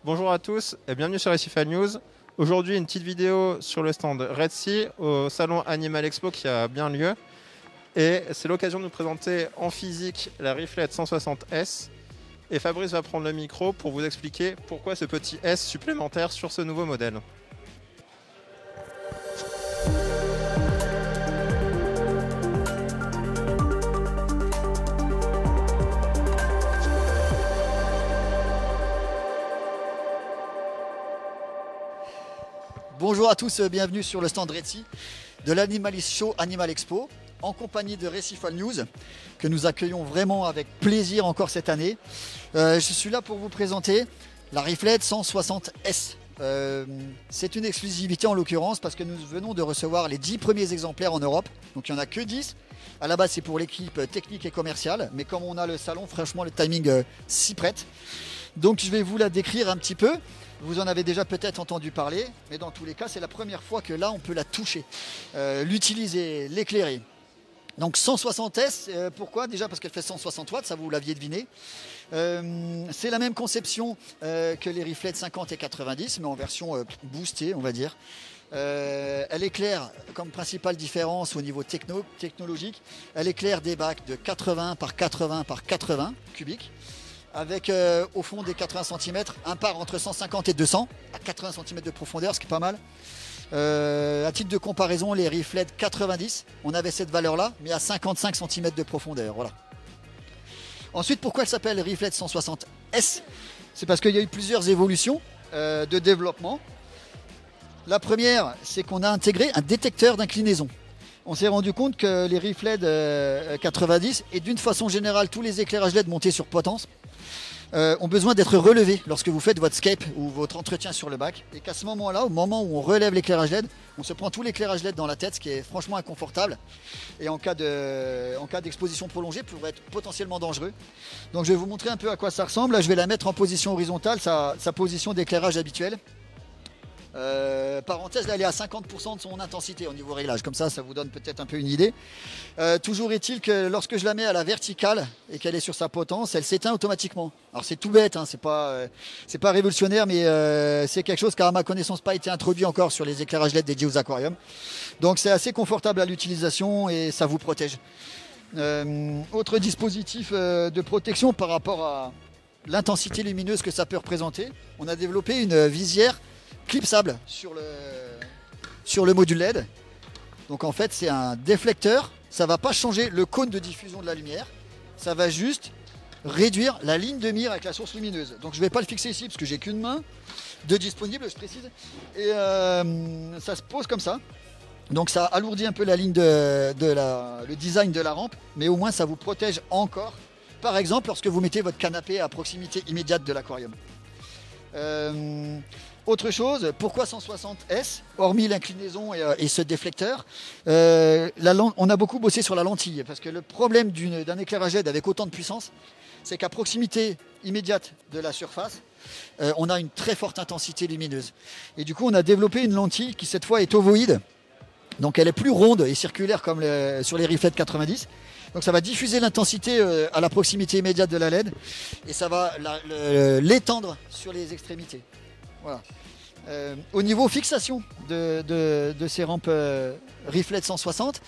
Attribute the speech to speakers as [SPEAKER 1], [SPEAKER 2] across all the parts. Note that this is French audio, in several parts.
[SPEAKER 1] Bonjour à tous et bienvenue sur Recifal News. Aujourd'hui, une petite vidéo sur le stand Red Sea au salon Animal Expo qui a bien lieu. Et c'est l'occasion de nous présenter en physique la Reeflet 160S. Et Fabrice va prendre le micro pour vous expliquer pourquoi ce petit S supplémentaire sur ce nouveau modèle.
[SPEAKER 2] Bonjour à tous, bienvenue sur le stand Red Sea de l'Animalist Show Animal Expo en compagnie de Recifal News que nous accueillons vraiment avec plaisir encore cette année. Je suis là pour vous présenter la Reeflet 160S. C'est une exclusivité en l'occurrence parce que nous venons de recevoir les 10 premiers exemplaires en Europe. Donc il n'y en a que 10. À la base c'est pour l'équipe technique et commerciale, mais comme on a le salon, franchement le timing s'y prête. Donc je vais vous la décrire un petit peu. Vous en avez déjà peut-être entendu parler, mais dans tous les cas, c'est la première fois que là, on peut la toucher, l'utiliser, l'éclairer. Donc 160S, pourquoi? Déjà parce qu'elle fait 160 watts, ça vous l'aviez deviné. C'est la même conception que les Reeflet 50 et 90, mais en version boostée, on va dire. Elle éclaire, comme principale différence au niveau technologique, elle éclaire des bacs de 80 par 80 par 80 cubiques. Avec au fond des 80 cm, un par entre 150 et 200 à 80 cm de profondeur, ce qui est pas mal. À titre de comparaison, les Reeflet 90, on avait cette valeur-là, mais à 55 cm de profondeur. Voilà. Ensuite, pourquoi elle s'appelle Reeflet 160S? C'est parce qu'il y a eu plusieurs évolutions de développement. La première, c'est qu'on a intégré un détecteur d'inclinaison. On s'est rendu compte que les Reeflet 90 et d'une façon générale tous les éclairages LED montés sur potence ont besoin d'être relevés lorsque vous faites votre scape ou votre entretien sur le bac, et qu'à ce moment-là, au moment où on relève l'éclairage LED, on se prend tout l'éclairage LED dans la tête, ce qui est franchement inconfortable et en cas d'exposition prolongée pourrait être potentiellement dangereux. Donc je vais vous montrer un peu à quoi ça ressemble. Là, je vais la mettre en position horizontale, sa position d'éclairage habituelle. Parenthèse, là, elle est à 50% de son intensité au niveau réglage, comme ça vous donne peut-être un peu une idée. Toujours est-il que lorsque je la mets à la verticale et qu'elle est sur sa potence, elle s'éteint automatiquement. Alors c'est tout bête, hein, c'est pas révolutionnaire, mais c'est quelque chose qui a à ma connaissance pas été introduit encore sur les éclairages LED dédiés aux aquariums. Donc c'est assez confortable à l'utilisation et ça vous protège. Autre dispositif de protection par rapport à l'intensité lumineuse que ça peut représenter, on a développé une visière clipsable sur le module LED. Donc en fait c'est un déflecteur, ça va pas changer le cône de diffusion de la lumière, ça va juste réduire la ligne de mire avec la source lumineuse. Donc je vais pas le fixer ici parce que j'ai qu'une main de disponible, je précise, et ça se pose comme ça. Donc ça alourdit un peu la ligne le design de la rampe, mais au moins ça vous protège encore, par exemple lorsque vous mettez votre canapé à proximité immédiate de l'aquarium. Autre chose, pourquoi 160S, hormis l'inclinaison et ce déflecteur, on a beaucoup bossé sur la lentille, parce que le problème d'un éclairage LED avec autant de puissance, c'est qu'à proximité immédiate de la surface, on a une très forte intensité lumineuse. Et du coup, on a développé une lentille qui cette fois est ovoïde, donc elle est plus ronde et circulaire comme sur les Reeflet 90. Donc ça va diffuser l'intensité à la proximité immédiate de la LED et ça va l'étendre sur les extrémités. Voilà. Au niveau fixation de ces rampes Reeflet 160,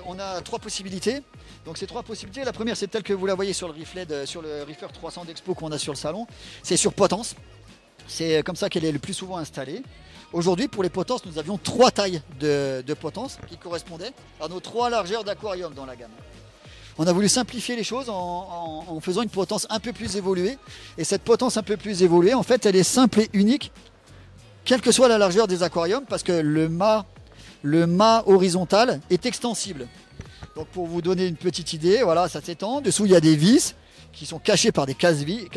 [SPEAKER 2] on a trois possibilités. Donc ces trois possibilités, la première c'est telle que vous la voyez sur le Reefer 300 d'Expo qu'on a sur le salon, c'est sur potence. C'est comme ça qu'elle est le plus souvent installée. Aujourd'hui, pour les potences, nous avions trois tailles de potence qui correspondaient à nos trois largeurs d'aquarium dans la gamme. On a voulu simplifier les choses en faisant une potence un peu plus évoluée. Et cette potence un peu plus évoluée, en fait, elle est simple et unique, quelle que soit la largeur des aquariums, parce que le mât horizontal est extensible. Donc pour vous donner une petite idée, voilà, ça s'étend. Dessous, il y a des vis qui sont cachées par des cache-vis,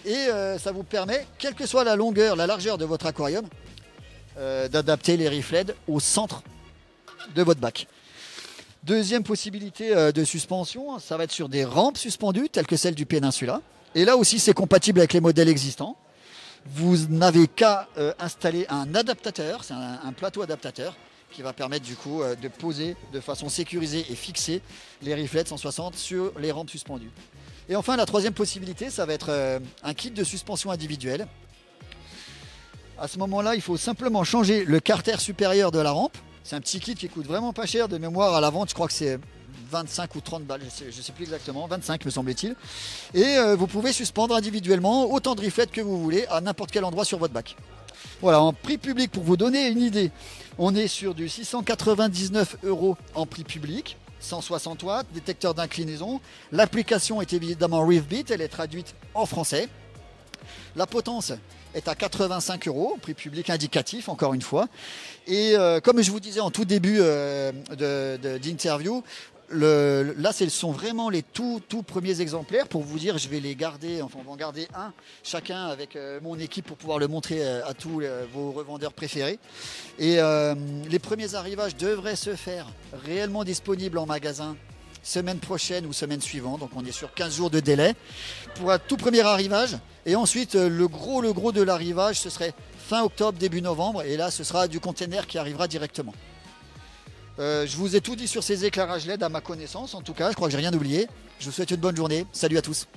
[SPEAKER 2] et ça vous permet, quelle que soit la largeur de votre aquarium, d'adapter les Reeflet au centre de votre bac. Deuxième possibilité de suspension, ça va être sur des rampes suspendues telles que celle du Peninsula. Et là aussi c'est compatible avec les modèles existants. Vous n'avez qu'à installer un adaptateur, c'est un plateau adaptateur qui va permettre du coup de poser de façon sécurisée et fixée les Reeflet 160 sur les rampes suspendues. Et enfin, la troisième possibilité, ça va être un kit de suspension individuelle. À ce moment-là, il faut simplement changer le carter supérieur de la rampe. C'est un petit kit qui coûte vraiment pas cher. De mémoire, à la vente, je crois que c'est 25 ou 30 balles, je ne sais plus exactement, 25 me semble-t-il. Et vous pouvez suspendre individuellement autant de riflettes que vous voulez à n'importe quel endroit sur votre bac. Voilà, en prix public, pour vous donner une idée, on est sur du 699 € en prix public. 160 watts, détecteur d'inclinaison. L'application est évidemment ReefBeat, elle est traduite en français. La potence est à 85 €, prix public indicatif encore une fois. Et comme je vous disais en tout début d'interview, là ce sont vraiment les tout premiers exemplaires. Pour vous dire, je vais les garder, enfin on va en garder un chacun avec mon équipe pour pouvoir le montrer à tous vos revendeurs préférés. Et les premiers arrivages devraient se faire réellement disponibles en magasin semaine prochaine ou semaine suivante. Donc on est sur 15 jours de délai pour un tout premier arrivage. Et ensuite le gros de l'arrivage, ce serait fin octobre, début novembre. Et là ce sera du container qui arrivera directement. Je vous ai tout dit sur ces éclairages LED à ma connaissance. En tout cas, je crois que j'ai rien oublié. Je vous souhaite une bonne journée. Salut à tous.